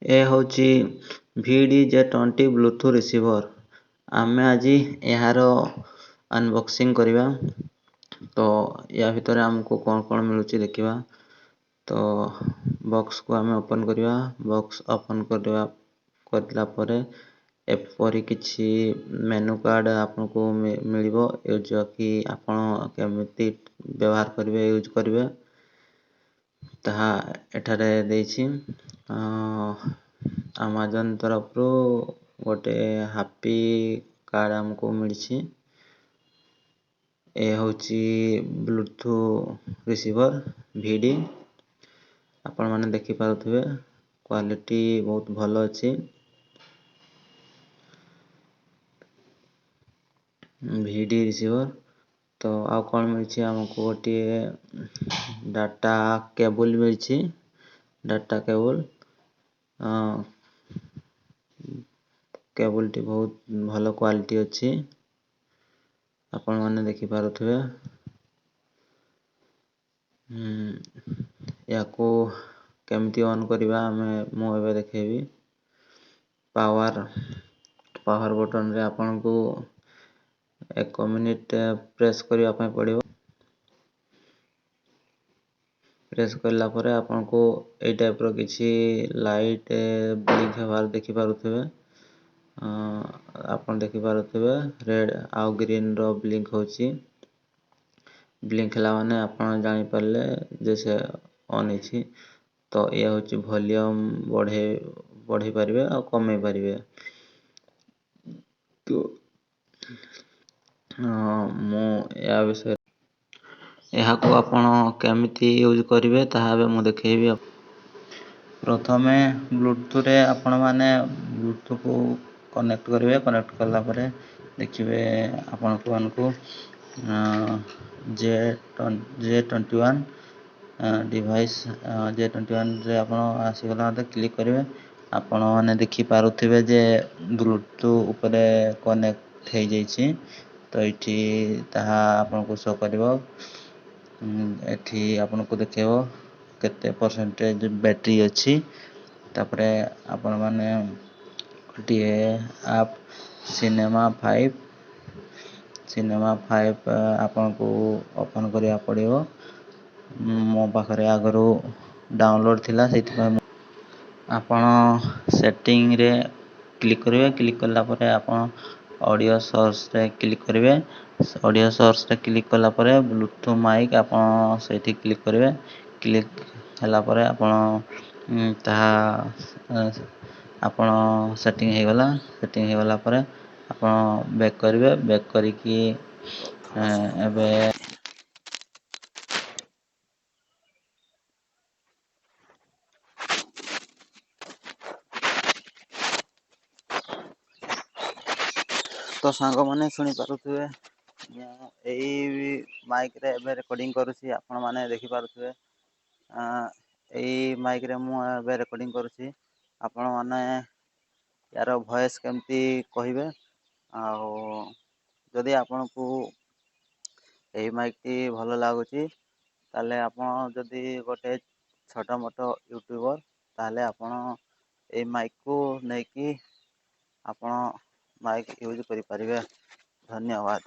ए ହେଉଛି VD-J20 bluetooth receiver. ଆମେ ଆଜି ଏହାର ଅନବକ୍ସିଂ କରିବା। ତ ୟା ଭିତରେ ଆମକୁ କ'ଣ ମିଳୁଛି ଦେଖିବା। ତ ବକ୍ସକୁ ଆମେ ଓପନ୍ କରିବା। ବକ୍ସ ଓପନ୍ କରିଲା ପରେ ଏପରି କିଛି ମେନୁ କାର୍ଡ଼ ଆପଣଙ୍କୁ ମିଳିବ, ଯାହାକି ଆପଣ କେମିତି ବ୍ୟବହାର କରିବେ, ୟୁଜ୍ କରିବେ ତାହା ଏଠାରେ ଦେଇଛି। ଆମାଜନ୍ ତରଫରୁ ଗୋଟେ ହାପି କାର୍ଡ଼ ଆମକୁ ମିଳିଛି। ଏ ହେଉଛି ବ୍ଲୁଟୁଥ୍ ରିସିଭର୍ VD। ଆପଣମାନେ ଦେଖିପାରୁଥିବେ କ୍ୱାଲିଟି ବହୁତ ଭଲ ଅଛି। VD receiver. ତ ଆଉ କ'ଣ ମିଳିଛି ଆମକୁ, ଗୋଟିଏ ଡାଟା କେବୁଲ୍ ମିଳିଛି। ଡାଟା କେବୁଲ୍ଟି ବହୁତ ଭଲ କ୍ୱାଲିଟି ଅଛି, ଆପଣମାନେ ଦେଖିପାରୁଥିବେ। ୟାକୁ କେମିତି ଅନ୍ କରିବା ମୁଁ ଏବେ ଦେଖେଇବି। ପାୱାର ବଟନରେ ଆପଣଙ୍କୁ 1 ମିନିଟ୍ ପ୍ରେସ୍ କରିବା ପାଇଁ ପଡ଼ିବ। ପ୍ରେସ୍ କଲା ପରେ ଆପଣଙ୍କୁ ଏଇ ଟାଇପ୍ର କିଛି ଲାଇଟ୍ ବ୍ଲିଙ୍କ୍ ହେବାର ଦେଖିପାରୁଥିବେ। ଆପଣ ଦେଖିପାରୁଥିବେ ରେଡ୍ ଆଉ ଗ୍ରୀନ୍ର ବ୍ଲିଙ୍କ୍ ହେଉଛି। ବ୍ଲିଙ୍କ୍ ହେଲା ମାନେ ଆପଣ ଜାଣିପାରିଲେ ଯେ ସେ ଅନ୍ ହେଇଛି। ତ ଇଏ ହେଉଛି ଭଲ୍ୟୁମ୍ ବଢ଼େଇ ପାରିବେ ଆଉ କମେଇ ପାରିବେ। ତ ମୁଁ ଏହା ବିଷୟରେ ଏହାକୁ ଆପଣ କେମିତି ୟୁଜ୍ କରିବେ ତାହା ଏବେ ମୁଁ ଦେଖେଇବି। ପ୍ରଥମେ ବ୍ଲୁଟୁଥ୍ରେ ଆପଣମାନେ ବ୍ଲୁଟୁଥ୍କୁ କନେକ୍ଟ କରିବେ। କନେକ୍ଟ କଲା ପରେ ଦେଖିବେ ଆପଣମାନଙ୍କୁ J21 ଡିଭାଇସ୍ J21ରେ ଆପଣ ଆସିଗଲା ମୋତେ କ୍ଲିକ୍ କରିବେ। ଆପଣମାନେ ଦେଖିପାରୁଥିବେ ଯେ ବ୍ଲୁଟୁଥ୍ ଉପରେ କନେକ୍ଟ ହେଇଯାଇଛି। ତ ଏଇଠି ତାହା ଆପଣଙ୍କୁ ଶୋ କରିବ। ଏଠି ଆପଣଙ୍କୁ ଦେଖେଇବ କେତେ ପରସେଣ୍ଟେଜ୍ ବ୍ୟାଟେରୀ ଅଛି। ତାପରେ ଆପଣମାନେ ଗୋଟିଏ ଆପ୍ ସିନେମା 5 ଆପଣଙ୍କୁ ଓପନ୍ କରିବାକୁ ପଡ଼ିବ। ମୋ ପାଖରେ ଆଗରୁ ଡାଉନଲୋଡ଼୍ ଥିଲା, ସେଇଥିପାଇଁ ଆପଣ ସେଟିଂରେ କ୍ଲିକ୍ କରିବେ। କ୍ଲିକ୍ କଲା ପରେ ଆପଣ ଅଡ଼ିଓ ସୋର୍ସରେ କ୍ଲିକ୍ କରିବେ। ଅଡ଼ିଓ ସୋର୍ସରେ କ୍ଲିକ୍ କଲା ପରେ ବ୍ଲୁଟୁଥ୍ ମାଇକ୍ ଆପଣ ସେଇଠି କ୍ଲିକ୍ କରିବେ। କ୍ଲିକ୍ ହେଲା ପରେ ଆପଣ ସେଟିଂ ହେଇଗଲା। ସେଟିଂ ହେଇଗଲା ପରେ ଆପଣ ବ୍ୟାକ୍ କରିବେ। ବ୍ୟାକ୍ କରିକି ଏବେ ତ ସାଙ୍ଗମାନେ ଶୁଣିପାରୁଥିବେ, ମୁଁ ଏଇ ମାଇକ୍ରେ ଏବେ ରେକର୍ଡ଼ିଂ କରୁଛି। ଆପଣମାନେ ଦେଖିପାରୁଥିବେ ଏଇ ମାଇକ୍ରେ ମୁଁ ଏବେ ରେକର୍ଡ଼ିଂ କରୁଛି। ଆପଣମାନେ ୟାର ଭଏସ୍ କେମିତି କହିବେ। ଆଉ ଯଦି ଆପଣଙ୍କୁ ଏହି ମାଇକ୍ଟି ଭଲ ଲାଗୁଛି, ତାହେଲେ ଆପଣ ଯଦି ଗୋଟେ ଛୋଟ ମୋଟ ୟୁଟ୍ୟୁବର୍, ତାହେଲେ ଆପଣ ଏଇ ମାଇକ୍କୁ ନେଇକି ଆପଣ ମାଇକ୍ ୟୁଜ୍ କରିପାରିବେ। ଧନ୍ୟବାଦ।